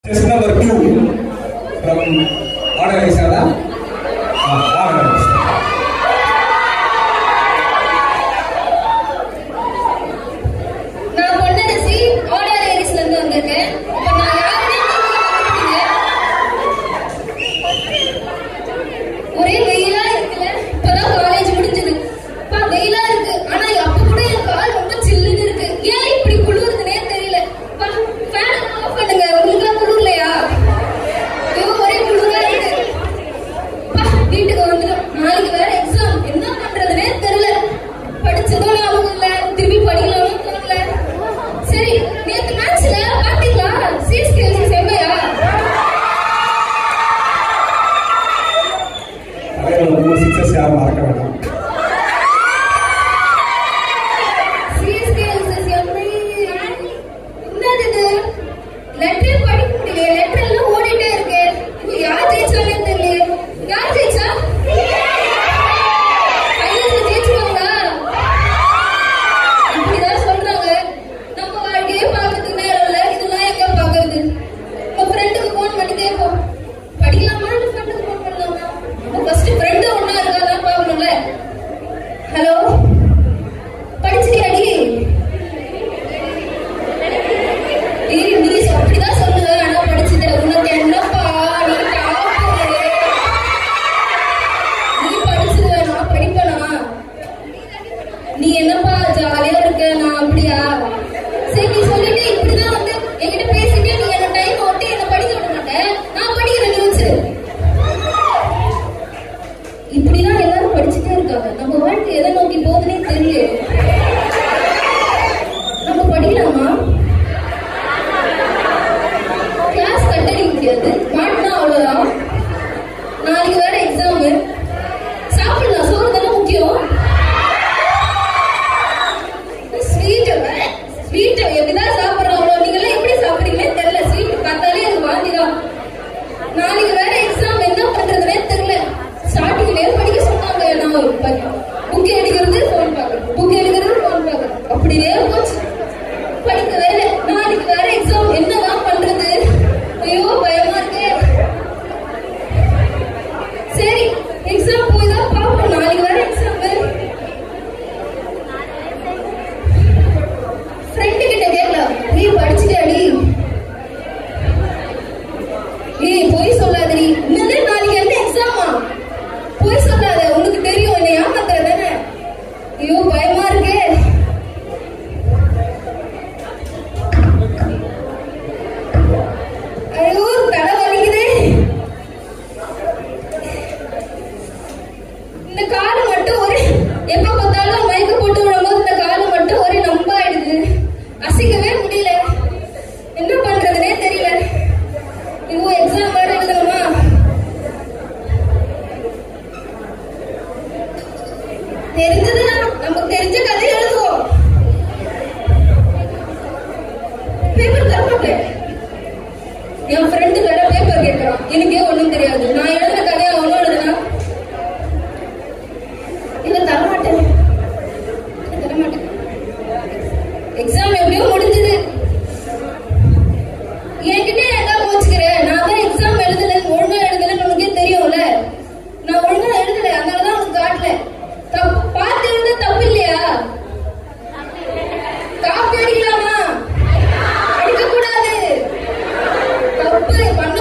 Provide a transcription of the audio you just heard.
Test number 2 from order Isada. நான் Ponnarasi order ஏரிஸ்ல இருந்து வந்திருக்கேன். இப்போ நான் யாருன்னு ஒரே வெயிலா இருக்குல்ல. இப்பதான் காலேஜ் முடிஞ்சது. அப்பா வெயிலா இருக்கு. ஆனா அப்ப கூட என் கால் ரொம்ப சில்லுன்னு இருக்கு. ஏன் இப்படி குளிருதுன்னே தெரியல. ஃபேன் ஆஃப் பண்ணுங்க. உங்களுக்கு குளிரலையா? ஐயோ ஒரே குளிரா இருக்கு. வீட்டுக்கு வந்துடும். நாளைக்கு வேற எக்ஸாம். என்ன பண்றதுன்னே தெரியல. படிச்சதும் ஞாபகம் இல்ல. திருப்பி படிக்கலாம்னு தோணல. சரி, நேத்து மேட்ச்ல பாத்தீங்களா? சிஎஸ்கே செம்மையா? அதே சிக்ஸஸ் யாரும் மறக்க வேண்டாம். சிஎஸ்கே செம்மை. என்னது இது? லெட்டரே படிக்க முடியல. லெட்டர் எல்லாம் ஓடிட்டே இருக்கு. இது யார் ஜெயிச்சானே தெரியல. யார் ஜெயிச்சா? ஃபைனல்ல ஜெயிச்சுவாங்களா? இப்படிதான் சொல்றாங்க. நம்ம வாழ்க்கையே பார்க்கறதுக்கு நேரம் இல்ல. இதெல்லாம் எங்க பாக்குறது? உங்க ஃப்ரெண்டுக்கு போன் பண்ணி கேட்போம். படிக்கலாமா இல்ல ஃப்ரெண்டுக்கு போன் பண்ணலாமா? ஃபர்ஸ்ட் ஃப்ரெண்டு ஒண்ணா இருக்காதான் பாக்கணும்ல. ஹலோ, படிச்சிட்டியாடி? நீ அப்படிதான் சொல்லுங்க. ஆனா படிச்சுட்ட. உனக்கு என்னப்பா? நீ டாப்பரு. நீ படிச்சது நான் படிப்பேனா? நீ என்னப்பா ஜாலியா இருக்க? நான் அப்படியா? சரி, நீ சொல்லிட்டு இப்படிதான் வந்து என்கிட்ட பேசிட்டு நீ என்ன டைம் ஓட்டி என்ன படிக்க விட மாட்டேன். நான் படிக்கிறேன் நினைச்சு. இப்படிதான் எல்லாரும் படிச்சுட்டே இருக்காங்க. நம்ம வாழ்க்கை எதை நோக்கி போகுதுன்னே தெரியல. நம்ம படிக்கலாமா? கிளாஸ் கட்டடிக்க முடியாது. மாட்டினா அவ்வளவுதான். நாளைக்கு வேற எக்ஸாம். சாப்பிடலாம். சோறு தானே முக்கியம். ஸ்வீட் எப்படிதான் சாப்பிடுறாங்களோ. நீங்க எல்லாம் எப்படி சாப்பிடுறீங்களே தெரியல. ஸ்வீட் பார்த்தாலே அது வாந்திதான். நாளைக்கு வேற எக்ஸாம். என்ன பண்றதுன்னே தெரியல. ஸ்டார்டிங்லயே படிக்க சொன்னாங்க. நான் புக் எடுக்கிறது போன் பாக்குறேன். புக் எடுக்கிறது போன் பாக்குறேன். அப்படியே போச்சு. படிக்க வேற. நாளைக்கு வேற எக்ஸாம். என்னதான் பண்றது? ஐயோ பயமா இருக்கே. சரி, எக்ஸாம் போய் தான் பார்ப்போம். நாளைக்கு வேற எக்ஸாம். ஃப்ரெண்டு கிட்ட கேட்கலாம். நீ படிச்சுட்டியாடி? ஏய் போய் சொல்லாதடி. இன்னது நாளைக்கு என்ன எக்ஸாமா? போய் சொல்லாத. உனக்கு தெரியும் என்ன ஏமாத்துற தானே. ஐயோ பயமா இருக்கே. ஐயோ தலை வலிக்குதே. இந்த காலு மட்டும் ஒரே எப்ப பார்த்தாலும் மயக்க போட்டு விடும்போது இந்த காலு மட்டும் ஒரே நம்பாயிடுது. அசைக்கவே முடியல. என்ன பண்றதுன்னே தெரியல. ஐயோ எக்ஸாம் வேற எழுதணுமா? தெரிஞ்சதுதான். நமக்கு தெரிஞ்ச கதை எழுதுவோம். பேப்பர் தரமாட்டேன். என் ஃப்ரெண்டு வேற பேப்பர் கேட்கறான். எனக்கே ஒண்ணும் தெரியாது. நான் எழுதுன கதையை அவனும் எழுதுனா. இல்ல தரமாட்டேன். எக்ஸாம் எப்படியோ முடிஞ்சது. என்கிட்ட ஏதா போச்சுக்கிறேன். நான் தான் எக்ஸாம் எழுதல. ஒழுங்கா எழுதலன்னு உனக்கே தெரியும்ல. நான் ஒழுங்கா எழுதல. அதனாலதான் உனக்கு காட்டல. பார்த்து எழுத தப்பு இல்லையா? காப்பி அடிக்கலாமா? அடிக்க கூடாது. தப்பு பண்ண